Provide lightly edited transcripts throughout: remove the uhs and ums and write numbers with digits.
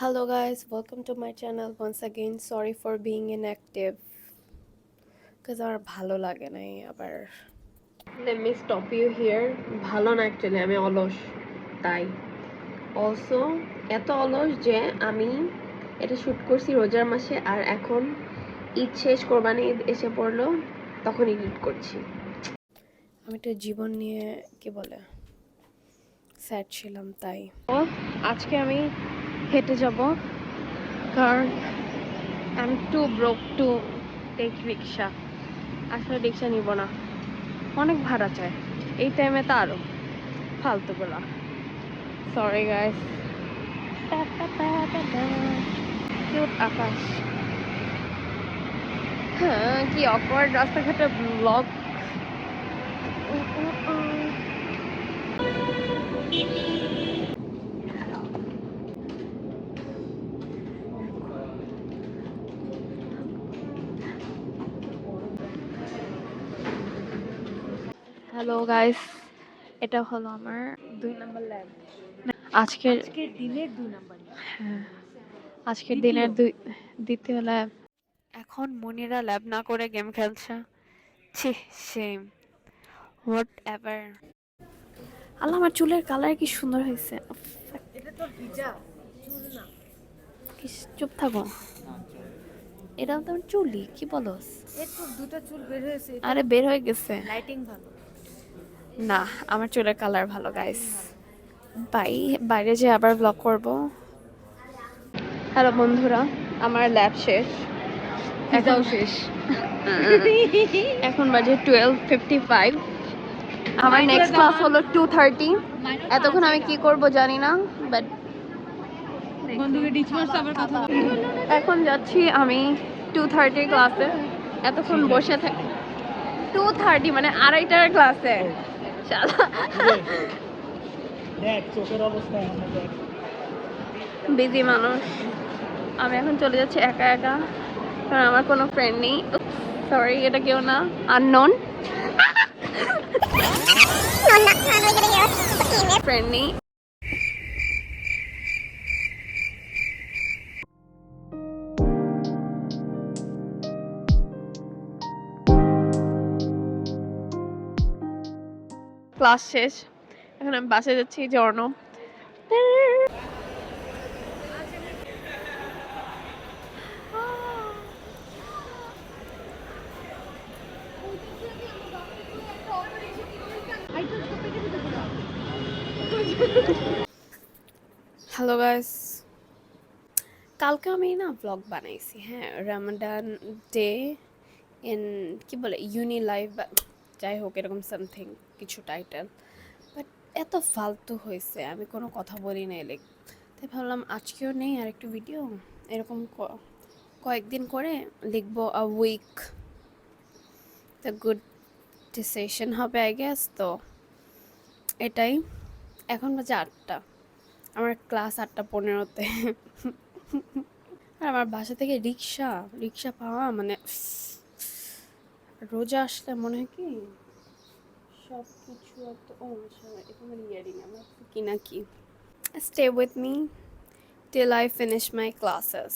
Hello guys, welcome to my channel once again. Sorry for being inactive because আমার ভালো লাগে নাই আবার। Let me stop you here. ভালো না অ্যাকচুয়ালি আমি অলস তাই। অলসো এত অলস যে আমি এটা শুট করছি রোজার মাসে আর এখন ঈদ শেষ কোরবানি ঈদ এসে পড়লো তখন এডিট করছি। আমি তো জীবন নিয়ে কি বলে স্যাড ছিলাম তাই। আজকে আমি হেঁটে যাব কারণ I'm too broke to take রিক্সা। আসলে রিক্সা নিব না, অনেক ভাড়া চায় এই টাইমে তো আরো ফালতুগুলা। Sorry guys. কিউট আকাশ। হ্যাঁ কি অকওয়ার্ড রাস্তাঘাটে ব্লগ। হ্যালো গাইস, এটা হলো আমার 2 নম্বর ল্যাব। আজকের দিনের 2 নম্বর। হ্যাঁ, আজকের দিনের দ্বিতীয় ল্যাব। এখন মনিরা ল্যাব না করে গেম খেলছে। ছি সেম হোয়াট এভার। আল্লাহ আমার চুলের কালার কি সুন্দর হয়েছে। এটা তো ভিজা চুল না। চুপ থাকো, এটা তো আমার চুলই কি বলস। একটু দুটো চুল বের হয়েছে। আরে বের হয়ে গেছে। লাইটিং ভালো না, আমার চুলের কালার ভালো গাইস। বাইরে যে আবার ব্লগ করব। হ্যালো বন্ধুরা, আমার ল্যাব শেষ, এটাও শেষ। এখন বাজে 12:55। আমার নেক্সট ক্লাস হলো 2:30। এতক্ষণ আমি কি করব জানি না, বাট বন্ধুকে ডিসমার্স আবার কথা এখন যাচ্ছি আমি 2:30 ক্লাসে। এতক্ষণ বসে থাকি 2:30 মানে 2:30টার ক্লাসে। শালা দেখ চোখের অবস্থা এখন দেখ। বিজি মানুষ। আমি এখন চলে যাচ্ছি একা একা কারণ আমার কোনো ফ্রেন্ড নেই। সরি, এটা কেউ না, আননোন ফ্রেন্ড নেই। ক্লাস শেষ, এখন আমি বাসে যাচ্ছি জর্ণ। হ্যালো গাইস, কালকে আমি না ব্লগ বানাইছি। হ্যাঁ, রামাডান ডে ইন কি বলে ইউনি লাইফ বা যাই হোক এরকম সামথিং কিছু টাইটেল, বাট এত ফালতু হয়েছে আমি কোনো কথা বলি নাই লাইক। তাই ভাবলাম আজকেও নেই আর একটু ভিডিও এরকম কয়েকদিন করে লিখবো a week. The good decision হবে আই গেস। তো এটাই। এখন বাজে 8টা, আমার ক্লাস 8:15-তে। আর আমার বাসা থেকে রিক্সা পাওয়া মানে রোজা আসলে মনে হয় কি সব কিছু এত এখানে ইয়ারিং আমার কি না কি। Stay with me till I finish my classes.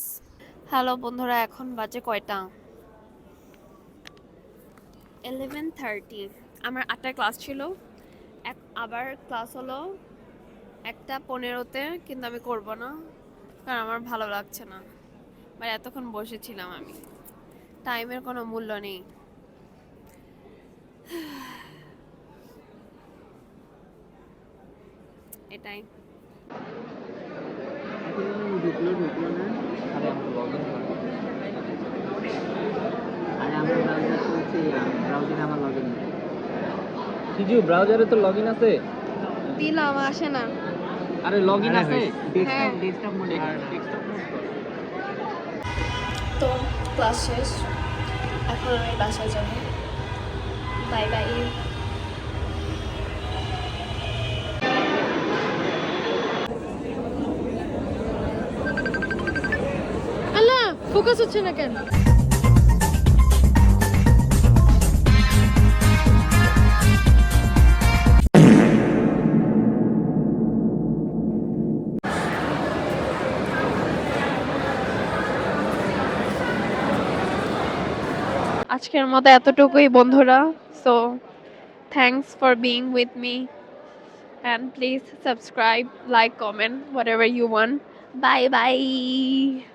Hello বন্ধুরা, এখন বাজে কয়টা? 11:30। আমার 8টায় ক্লাস ছিল, আবার ক্লাস হলো 1:15-তে, কিন্তু আমি করব না কারণ আমার ভালো লাগছে না। মানে এতক্ষণ বসেছিলাম আমি, টাইমের কোনো মূল্য নেই। এটাই। ব্রাউজারে তো লগইন আছে। দিলাম, আসে না। আরে লগইন আছে, হ্যাঁ। ডেস্কটপ মোডে ডেস্কটপ মোড কর। তো ক্লাস শেষ, এখন আমি বাসায় যাব। Bye bye. আল্লাহ ফোকাস হচ্ছে না কেন? আজকের মতো এতটুকুই বন্ধুরা। So thanks for being with me and please subscribe, like, comment, whatever you want. Bye bye.